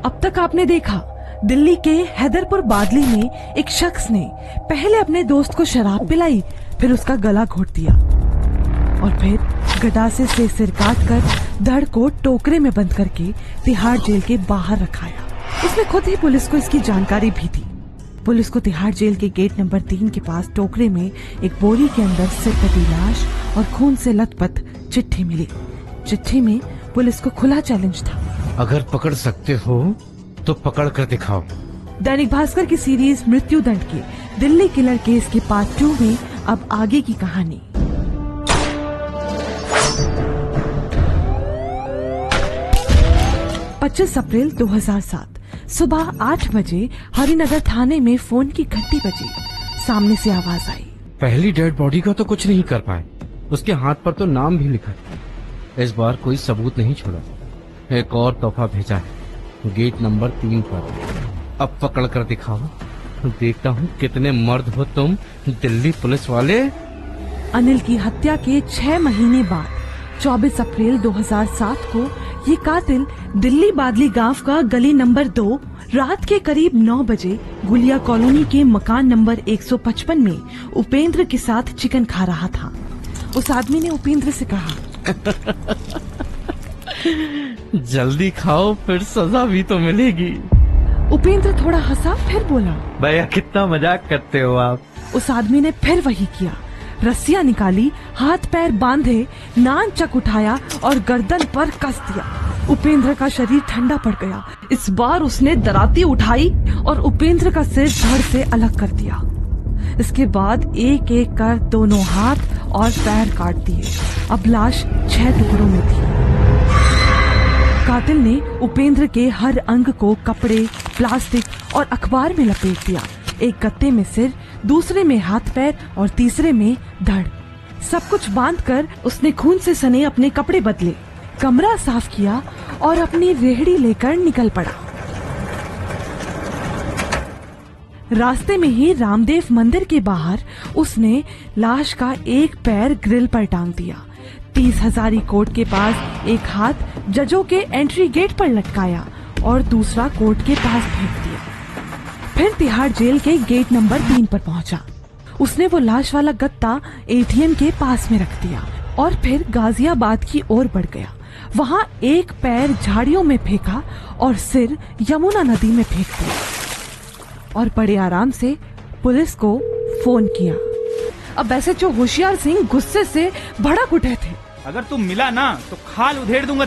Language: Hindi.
अब तक आपने देखा, दिल्ली के हैदरपुर बादली में एक शख्स ने पहले अपने दोस्त को शराब पिलाई, फिर उसका गला घोट दिया और फिर गडासे से सिर काट कर धड़ को टोकरे में बंद करके तिहाड़ जेल के बाहर रखाया। उसने खुद ही पुलिस को इसकी जानकारी भी दी। पुलिस को तिहाड़ जेल के गेट नंबर 3 के पास टोकरे में एक बोरी के अंदर सिर कटी लाश और खून से लथपथ चिट्ठी मिली। चिट्ठी में पुलिस को खुला चैलेंज था, अगर पकड़ सकते हो तो पकड़ कर दिखाओ। दैनिक भास्कर की सीरीज मृत्यु दंड के दिल्ली किलर केस के पार्ट 2 में अब आगे की कहानी। पच्चीस अप्रैल 2007 सुबह 8 बजे हरिनगर थाने में फोन की घंटी बजी। सामने से आवाज आई, पहली डेड बॉडी का तो कुछ नहीं कर पाए, उसके हाथ पर तो नाम भी लिखा है। इस बार कोई सबूत नहीं छोड़ा, एक और तोहफा भेजा है गेट नंबर 3 पर। अब पकड़ कर दिखाओ, देखता हूँ कितने मर्द हो तुम दिल्ली पुलिस वाले। अनिल की हत्या के 6 महीने बाद 24 अप्रैल 2007 को ये कातिल दिल्ली बादली गांव का गली नंबर 2 रात के करीब 9 बजे गुलिया कॉलोनी के मकान नंबर 155 में उपेंद्र के साथ चिकन खा रहा था। उस आदमी ने उपेंद्र से कहा, जल्दी खाओ फिर सजा भी तो मिलेगी। उपेंद्र थोड़ा हंसा, फिर बोला, भैया कितना मजाक करते हो आप। उस आदमी ने फिर वही किया, रस्सियां निकाली, हाथ पैर बांधे, नान चक उठाया और गर्दन पर कस दिया। उपेंद्र का शरीर ठंडा पड़ गया। इस बार उसने दराती उठाई और उपेंद्र का सिर धड़ से अलग कर दिया। इसके बाद एक एक कर दोनों हाथ और पैर काट दिए। अब लाश 6 टुकड़ों में थी। कातिल ने उपेंद्र के हर अंग को कपड़े, प्लास्टिक और अखबार में लपेट दिया। एक गत्ते में सिर, दूसरे में हाथ पैर और तीसरे में धड़। सब कुछ बांधकर उसने खून से सने अपने कपड़े बदले, कमरा साफ किया और अपनी रेहड़ी लेकर निकल पड़ा। रास्ते में ही रामदेव मंदिर के बाहर उसने लाश का एक पैर ग्रिल पर टांग दिया। 30 हजारी कोर्ट के पास एक हाथ जजों के एंट्री गेट पर लटकाया और दूसरा कोर्ट के पास फेंक दिया। फिर तिहाड़ जेल के गेट नंबर 3 पर पहुंचा। उसने वो लाश वाला गत्ता एटीएम के पास में रख दिया और फिर गाजियाबाद की ओर बढ़ गया। वहाँ एक पैर झाड़ियों में फेंका और सिर यमुना नदी में फेंक दिया और बड़े आराम से पुलिस को फोन किया। अब एसएचओ होशियार सिंह गुस्से से भड़क उठे थे, अगर तुम मिला ना तो खाल उधेड़ दूंगा।